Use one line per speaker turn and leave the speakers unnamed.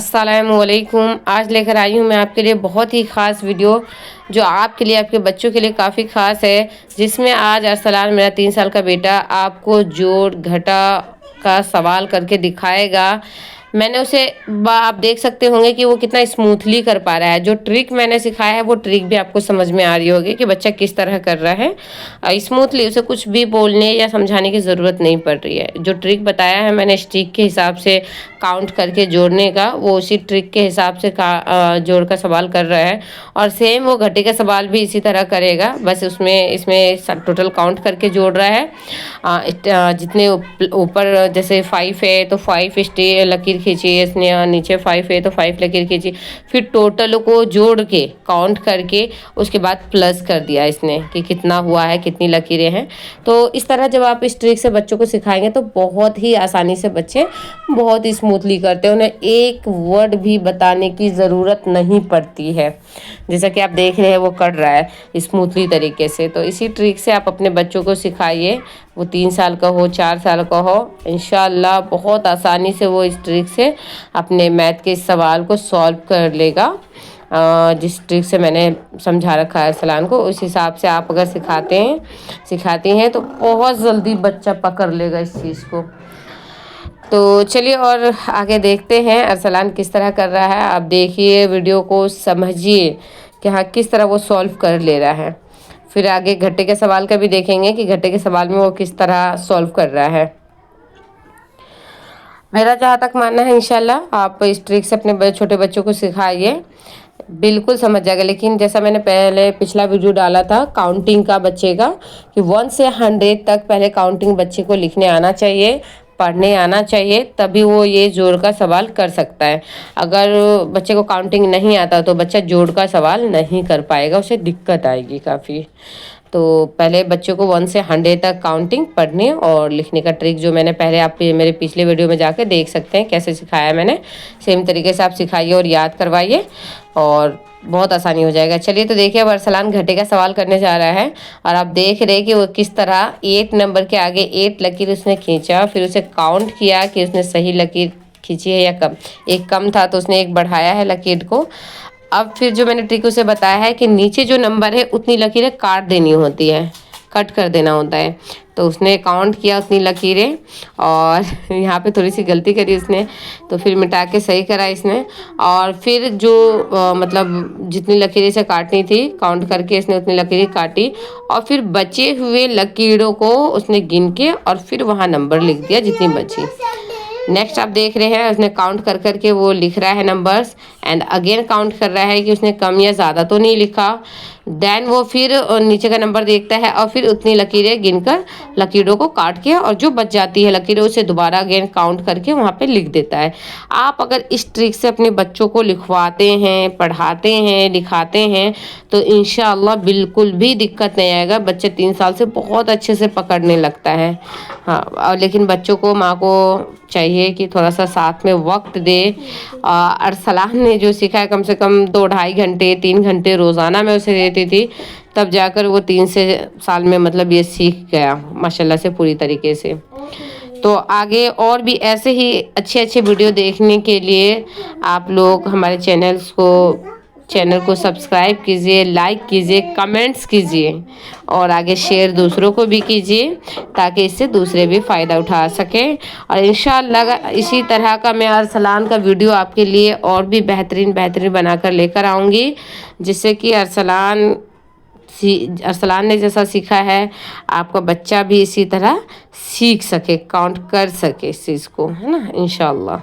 अस्सलामुअलैकुम। आज लेकर आई हूँ मैं आपके लिए बहुत ही ख़ास वीडियो जो आपके लिए, आपके बच्चों के लिए काफ़ी ख़ास है, जिसमें आज अरसलान, मेरा 3 साल का बेटा, आपको जोड़ घटा का सवाल करके दिखाएगा। मैंने उसे आप देख सकते होंगे कि वो कितना स्मूथली कर पा रहा है। जो ट्रिक मैंने सिखाया है वो ट्रिक भी आपको समझ में आ रही होगी कि बच्चा किस तरह कर रहा है स्मूथली। उसे कुछ भी बोलने या समझाने की ज़रूरत नहीं पड़ रही है। जो ट्रिक बताया है मैंने स्टिक के हिसाब से काउंट करके जोड़ने का, वो उसी ट्रिक के हिसाब से जोड़ का सवाल कर रहा है। और सेम वो घटे का सवाल भी इसी तरह करेगा, बस इसमें टोटल काउंट करके जोड़ रहा है। जितने ऊपर जैसे 5 है तो 5 लकीर खींची इसने, और नीचे 5 है तो 5 लकीर खींची, फिर टोटल को जोड़ के काउंट करके उसके बाद प्लस कर दिया इसने कि कितना हुआ है, कितनी लकीरें हैं। तो इस तरह जब आप इस ट्रिक से बच्चों को सिखाएंगे तो बहुत ही आसानी से बच्चे बहुत ही स्मूथली करते हैं। उन्हें एक वर्ड भी बताने की ज़रूरत नहीं पड़ती है। जैसा कि आप देख रहे हैं वो कर रहा है स्मूथली तरीके से। तो इसी ट्रिक से आप अपने बच्चों को सिखाइए, वो 3 साल का हो, 4 साल का हो, इंशाल्लाह बहुत आसानी से वो इस ट्रिक से अपने मैथ के इस सवाल को सॉल्व कर लेगा। जिस ट्रिक से मैंने समझा रखा है अरसलान को, उस हिसाब से आप अगर सिखाती हैं तो बहुत जल्दी बच्चा पकड़ लेगा इस चीज़ को। तो चलिए और आगे देखते हैं अरसलान किस तरह कर रहा है। आप देखिए वीडियो को, समझिए कि हाँ किस तरह वो सॉल्व कर ले रहा है। फिर आगे घटे के सवाल का भी देखेंगे कि घटे के सवाल में वो किस तरह सॉल्व कर रहा है। मेरा जहाँ तक मानना है इंशाल्लाह आप इस ट्रिक से अपने छोटे बच्चों को सिखाइए, बिल्कुल समझ जाएगा। लेकिन जैसा मैंने पहले पिछला वीडियो डाला था काउंटिंग का बच्चे का, कि 1 से 100 तक पहले काउंटिंग बच्चे को लिखने आना चाहिए, पढ़ने आना चाहिए, तभी वो ये जोड़ का सवाल कर सकता है। अगर बच्चे को काउंटिंग नहीं आता तो बच्चा जोड़ का सवाल नहीं कर पाएगा, उसे दिक्कत आएगी काफ़ी। तो पहले बच्चों को 1 से 100 तक काउंटिंग, पढ़ने और लिखने का ट्रिक जो मैंने पहले आप मेरे पिछले वीडियो में जाकर देख सकते हैं कैसे सिखाया मैंने, सेम तरीके से आप सिखाइए और याद करवाइए और बहुत आसानी हो जाएगा। चलिए तो देखिए अब अरसलान घटे का सवाल करने जा रहा है और आप देख रहे हैं कि वो किस तरह 8 नंबर के आगे 8 लकीर उसने खींचा, फिर उसे काउंट किया कि उसने सही लकीर खींची है या कम। एक कम था तो उसने एक बढ़ाया है लकीर को। अब फिर जो मैंने ट्रिक उसे बताया है कि नीचे जो नंबर है उतनी लकीरें काट देनी होती है, कट कर देना होता है। तो उसने काउंट किया उतनी लकीरें और यहाँ पे थोड़ी सी गलती करी उसने, तो फिर मिटा के सही करा इसने। और फिर जो मतलब जितनी लकीरें से काटनी थी काउंट करके इसने उतनी लकीरें काटी और फिर बचे हुए लकीरों को उसने गिन के और फिर वहाँ नंबर लिख दिया जितनी बची। नेक्स्ट आप देख रहे हैं उसने काउंट कर करके वो लिख रहा है नंबर्स, एंड अगेन काउंट कर रहा है कि उसने कम या ज़्यादा तो नहीं लिखा। देन वो फिर नीचे का नंबर देखता है और फिर उतनी लकीरें गिनकर लकीरों को काट के और जो बच जाती है लकीरें उसे दोबारा अगेन काउंट करके वहाँ पे लिख देता है। आप अगर इस ट्रिक से अपने बच्चों को लिखवाते हैं, पढ़ाते हैं, लिखाते हैं तो इंशाअल्लाह बिल्कुल भी दिक्कत नहीं आएगा। बच्चे 3 साल से बहुत अच्छे से पकड़ने लगता है। हाँ, और लेकिन बच्चों को, माँ को चाहिए कि थोड़ा सा साथ में वक्त दे। अरसलान ने जो सीखा है कम से कम 2-2.5 घंटे 3 घंटे रोज़ाना मैं उसे देती थी, तब जाकर वो 3 से साल में मतलब ये सीख गया माशाल्लाह से पूरी तरीके से। तो आगे और भी ऐसे ही अच्छे अच्छे वीडियो देखने के लिए आप लोग हमारे चैनल को सब्सक्राइब कीजिए, लाइक कीजिए, कमेंट्स कीजिए और आगे शेयर दूसरों को भी कीजिए ताकि इससे दूसरे भी फ़ायदा उठा सकें। और इंशाअल्लाह इसी तरह का मैं अरसलान का वीडियो आपके लिए और भी बेहतरीन बनाकर लेकर आऊँगी, जिससे कि अरसलान ने जैसा सीखा है आपका बच्चा भी इसी तरह सीख सके, काउंट कर सके इस चीज़ को, है ना, इंशाअल्लाह।